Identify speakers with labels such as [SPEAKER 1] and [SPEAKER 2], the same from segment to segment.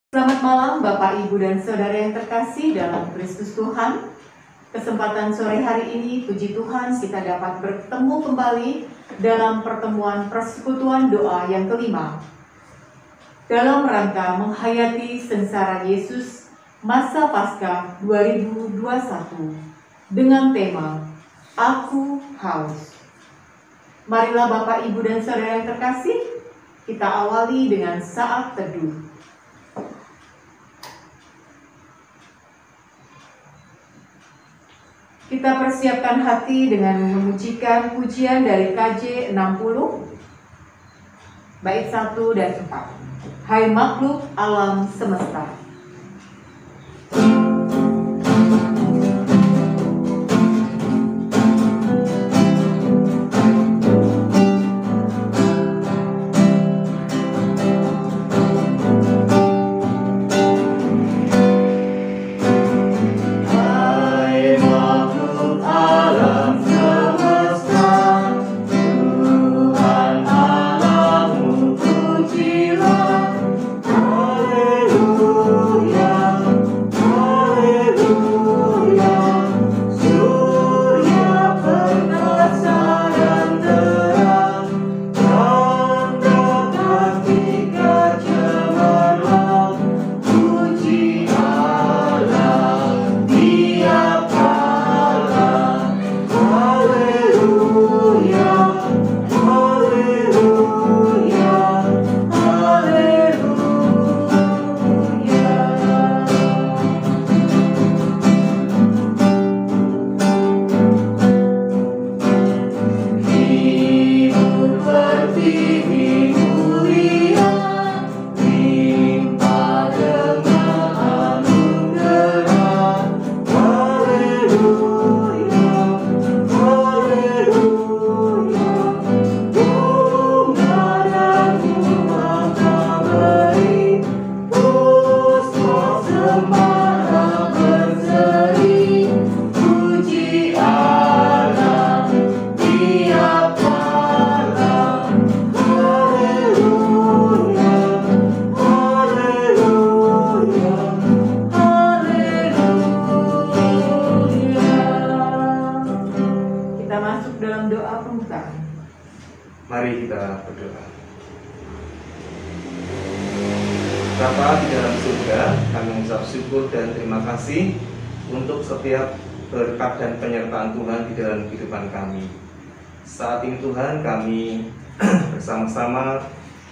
[SPEAKER 1] Selamat malam Bapak, Ibu, dan Saudara yang terkasih dalam Kristus Tuhan. Kesempatan sore hari ini, puji Tuhan, kita dapat bertemu kembali dalam pertemuan persekutuan doa yang kelima. Dalam rangka menghayati sengsara Yesus masa Paskah 2021 dengan tema Aku Haus. Marilah Bapak, Ibu, dan Saudara yang terkasih, kita awali dengan saat teduh. Kita persiapkan hati dengan memujikan pujian dari KJ 60, bait 1 dan 4. Hai makhluk alam semesta.
[SPEAKER 2] Mari kita berdoa. Bapa di dalam surga, kami mengucap syukur dan terima kasih untuk setiap berkat dan penyertaan Tuhan di dalam kehidupan kami. Saat ini Tuhan, kami bersama-sama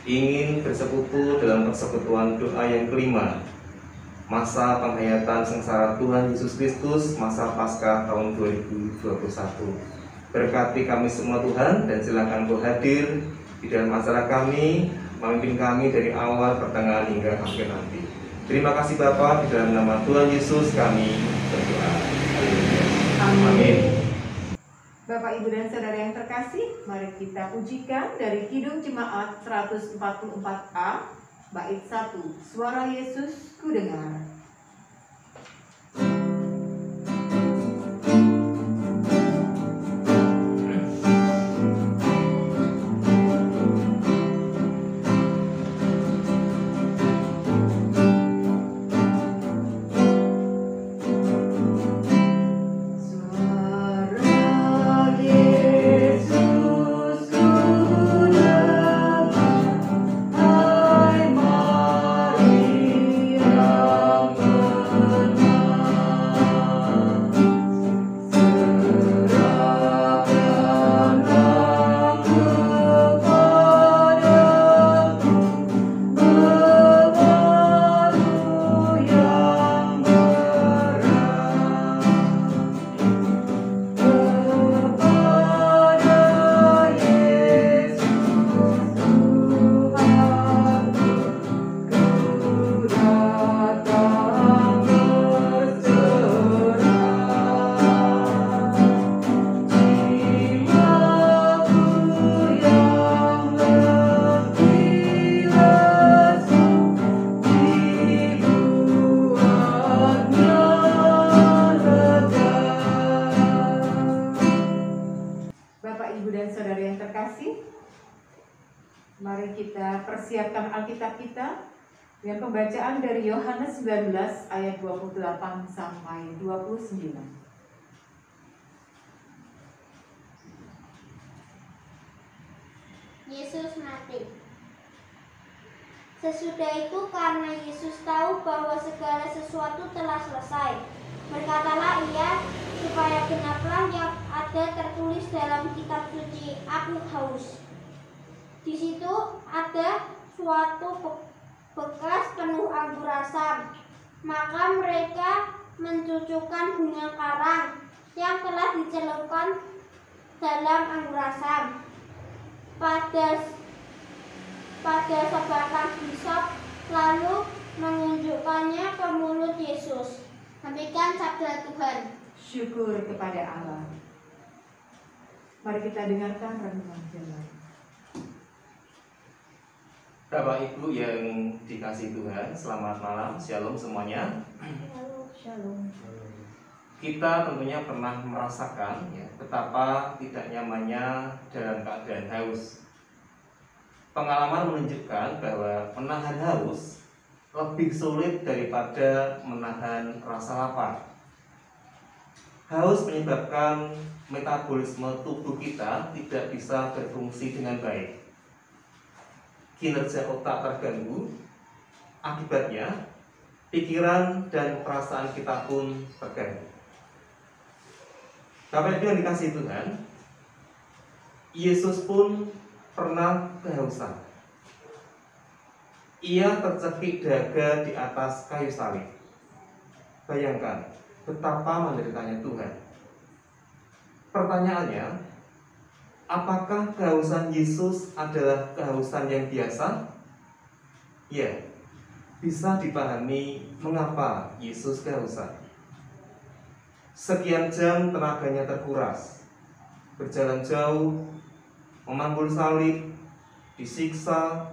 [SPEAKER 2] ingin bersekutu dalam persekutuan doa yang kelima, masa penghayatan sengsara Tuhan Yesus Kristus masa Paskah tahun 2021. Berkati kami semua Tuhan, dan silakan Kau hadir di dalam acara kami, memimpin kami dari awal, pertengahan hingga akhir nanti. Terima kasih Bapa, di dalam nama Tuhan Yesus kami berdoa. Amin.
[SPEAKER 1] Bapak, Ibu, dan Saudara yang terkasih, mari kita pujikan dari Kidung Jemaat 144A, bait 1, Suara Yesus Ku Dengar. Mari kita persiapkan Alkitab kita Dengan pembacaan dari Yohanes 19 ayat 28 sampai 29.
[SPEAKER 3] Yesus mati. Sesudah itu, karena Yesus tahu bahwa segala sesuatu telah selesai, berkatalah ia, supaya genaplah yang ada tertulis dalam kitab suci, "Aku haus." Di situ ada suatu bekas penuh anggur asam. Maka mereka mencucukkan bunga karang yang telah dicelupkan dalam anggur asam pada sebatang hisop, lalu menunjukkannya ke mulut Yesus. Demikian sabda Tuhan.
[SPEAKER 1] Syukur kepada Allah. Mari kita dengarkan renungan firman.
[SPEAKER 2] Bapak Ibu yang dikasihi Tuhan, selamat malam, shalom semuanya.
[SPEAKER 1] Shalom.
[SPEAKER 2] Kita tentunya pernah merasakan ya, betapa tidak nyamannya dalam keadaan haus. Pengalaman menunjukkan bahwa menahan haus lebih sulit daripada menahan rasa lapar. Haus menyebabkan metabolisme tubuh kita tidak bisa berfungsi dengan baik. Kinerja otak terganggu, akibatnya pikiran dan perasaan kita pun terganggu. Bapak Ibu yang dikasihi Tuhan, Yesus pun pernah kehausan. Ia tercekik daga di atas kayu salib. Bayangkan betapa menderitanya Tuhan. Pertanyaannya, apakah kehausan Yesus adalah kehausan yang biasa? Ya, bisa dipahami mengapa Yesus kehausan. Sekian jam tenaganya terkuras, berjalan jauh, memanggul salib, disiksa,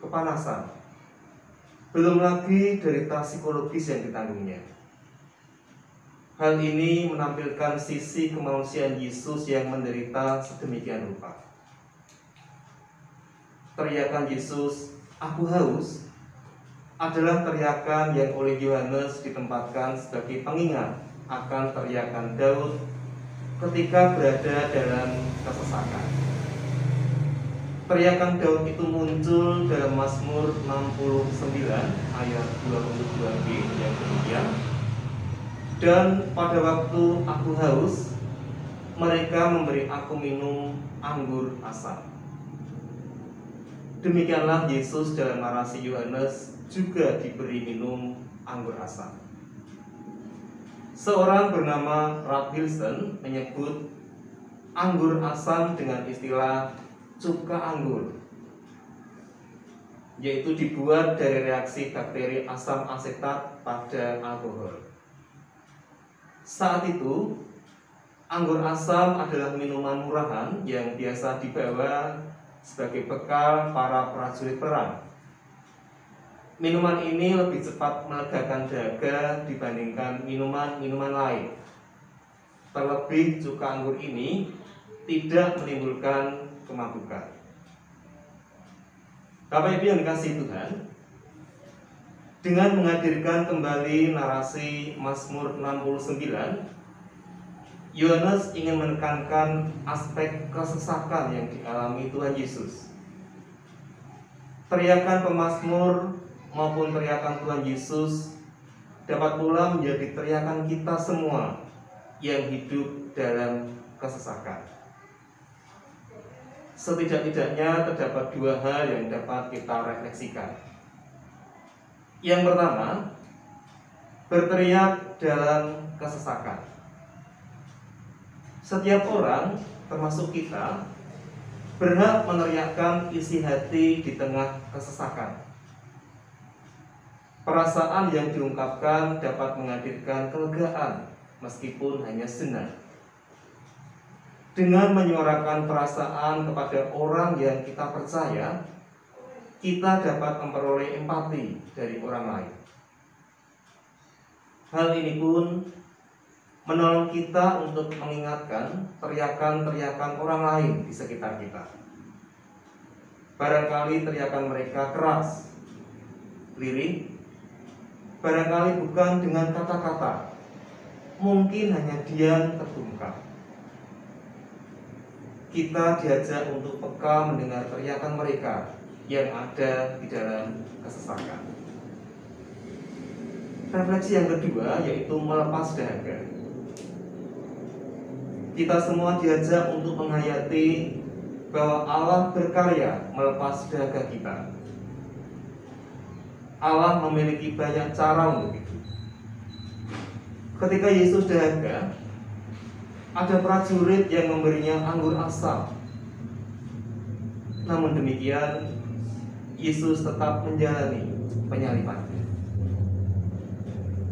[SPEAKER 2] kepanasan. Belum lagi derita psikologis yang ditanggungnya. Hal ini menampilkan sisi kemanusiaan Yesus yang menderita sedemikian rupa. Teriakan Yesus, "Aku haus," adalah teriakan yang oleh Yohanes ditempatkan sebagai pengingat akan teriakan Daud ketika berada dalam kesesakan. Teriakan Daud itu muncul dalam Mazmur 69 ayat 22b yang demikian, "Dan pada waktu aku haus, mereka memberi aku minum anggur asam." Demikianlah Yesus dalam narasi Yohanes juga diberi minum anggur asam. Seorang bernama Ralph Wilson menyebut anggur asam dengan istilah cuka anggur, yaitu dibuat dari reaksi bakteri asam asetat pada alkohol. Saat itu, anggur asam adalah minuman murahan yang biasa dibawa sebagai bekal para prajurit perang. Minuman ini lebih cepat melegakan dahaga dibandingkan minuman-minuman lain. Terlebih cuka anggur ini tidak menimbulkan kemabukan. Bapak Ibu yang dikasihi Tuhan, dengan menghadirkan kembali narasi Mazmur 69, Yohanes ingin menekankan aspek kesesakan yang dialami Tuhan Yesus. Teriakan pemazmur maupun teriakan Tuhan Yesus dapat pula menjadi teriakan kita semua yang hidup dalam kesesakan. Setidak-tidaknya terdapat dua hal yang dapat kita refleksikan. Yang pertama, berteriak dalam kesesakan. Setiap orang, termasuk kita, berhak meneriakkan isi hati di tengah kesesakan. Perasaan yang diungkapkan dapat menghadirkan kelegaan meskipun hanya sejenak. Dengan menyuarakan perasaan kepada orang yang kita percaya, kita dapat memperoleh empati dari orang lain. Hal ini pun menolong kita untuk mengingatkan teriakan-teriakan orang lain di sekitar kita. Barangkali teriakan mereka keras, lirik, barangkali bukan dengan kata-kata, mungkin hanya diam terbungkam. Kita diajak untuk peka mendengar teriakan mereka yang ada di dalam kesesakan. Refleksi yang kedua yaitu melepas dahaga. Kita semua diajak untuk menghayati bahwa Allah berkarya melepas dahaga kita. Allah memiliki banyak cara untuk itu. Ketika Yesus dahaga, ada prajurit yang memberinya anggur asam. Namun demikian, Yesus tetap menjalani penyalibannya.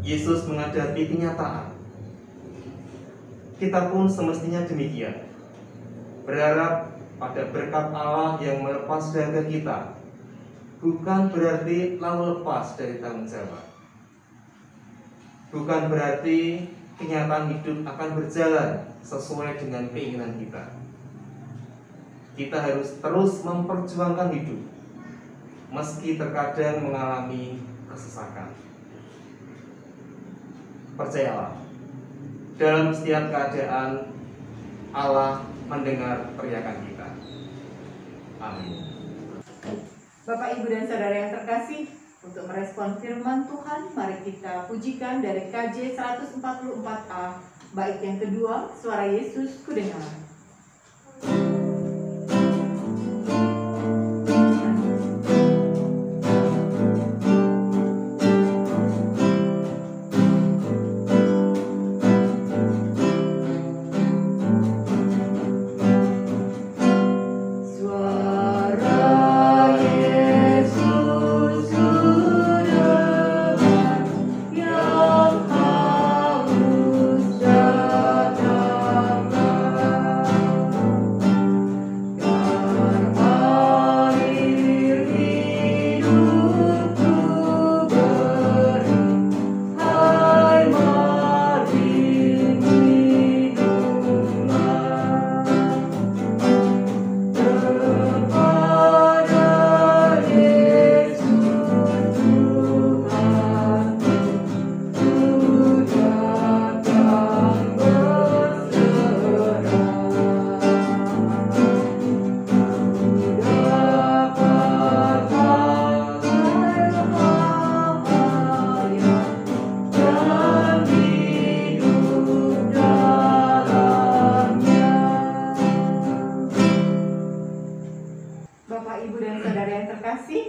[SPEAKER 2] Yesus menghadapi kenyataan. Kita pun semestinya demikian. Berharap pada berkat Allah yang melepas dahaga kita, bukan berarti lalu lepas dari tanggung jawab. Bukan berarti kenyataan hidup akan berjalan sesuai dengan keinginan kita. Kita harus terus memperjuangkan hidup, meski terkadang mengalami kesesakan. Percayalah, dalam setiap keadaan Allah mendengar teriakan kita. Amin.
[SPEAKER 1] Bapak, Ibu, dan Saudara yang terkasih, untuk merespon firman Tuhan, mari kita pujikan dari KJ 144A, bait yang kedua, Suara Yesus Kudengar.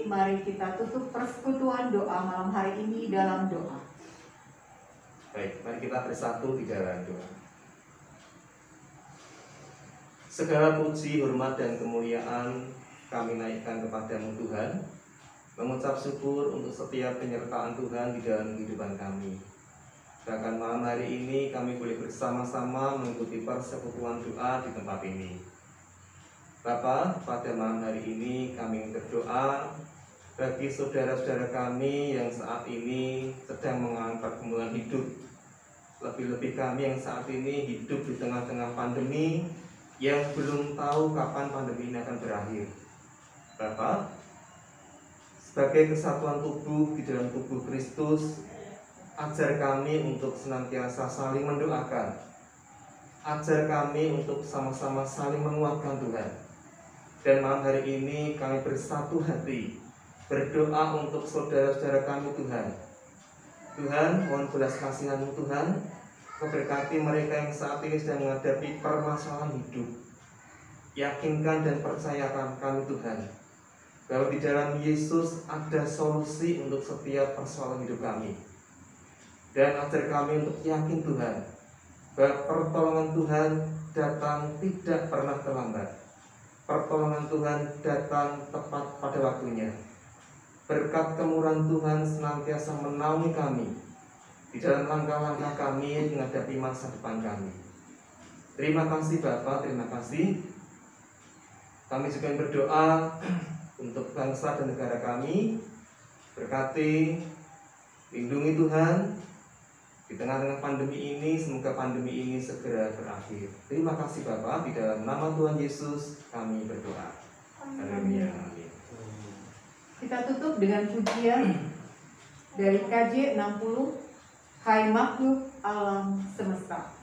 [SPEAKER 1] Mari kita tutup persekutuan doa malam hari ini dalam doa.
[SPEAKER 2] Baik, mari kita bersatu di dalam doa. Segala puji, hormat, dan kemuliaan kami naikkan kepadamu Tuhan, mengucap syukur untuk setiap penyertaan Tuhan di dalam kehidupan kami. Bahkan malam hari ini kami boleh bersama-sama mengikuti persekutuan doa di tempat ini. Bapa, pada malam hari ini kami berdoa bagi saudara-saudara kami yang saat ini sedang mengalami pergumulan hidup. Lebih-lebih kami yang saat ini hidup di tengah-tengah pandemi yang belum tahu kapan pandemi ini akan berakhir. Bapa, sebagai kesatuan tubuh di dalam tubuh Kristus, ajar kami untuk senantiasa saling mendoakan. Ajar kami untuk sama-sama saling menguatkan Tuhan. Dan malam hari ini kami bersatu hati berdoa untuk saudara-saudara kami Tuhan. Tuhan, mohon belas kasihan-Mu Tuhan, memberkati mereka yang saat ini sedang menghadapi permasalahan hidup. Yakinkan dan percayakan kami Tuhan, bahwa di dalam Yesus ada solusi untuk setiap persoalan hidup kami. Dan ajar kami untuk yakin Tuhan, bahwa pertolongan Tuhan datang tidak pernah terlambat. Pertolongan Tuhan datang tepat pada waktunya. Berkat kemurahan Tuhan senantiasa menaungi kami di dalam langkah-langkah kami menghadapi masa depan kami. Terima kasih Bapa, terima kasih. Kami juga berdoa untuk bangsa dan negara kami. Berkati, lindungi Tuhan. Di tengah-tengah pandemi ini, semoga pandemi ini segera berakhir. Terima kasih Bapa, di dalam nama Tuhan Yesus kami berdoa. Haleluya. Amin.
[SPEAKER 1] Kita tutup dengan pujian dari KJ 60, Hai Makhluk Alam Semesta.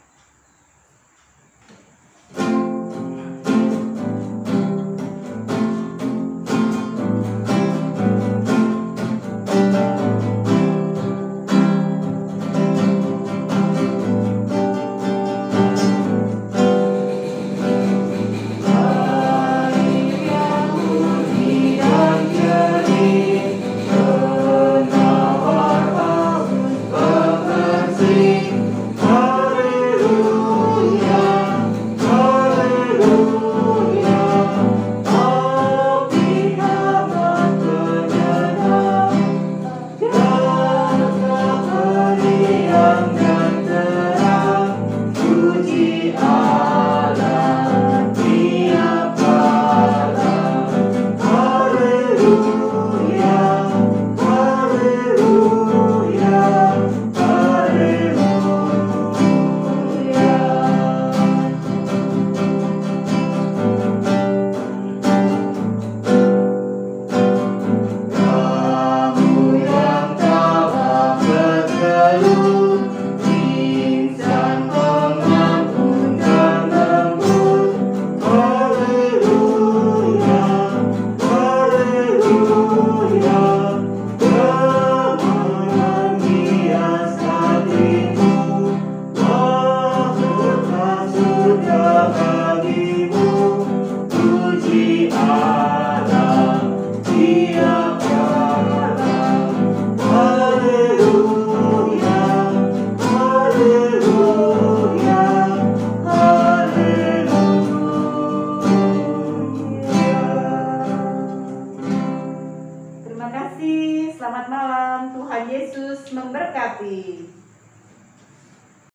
[SPEAKER 1] Terima kasih, selamat malam, Tuhan Yesus memberkati.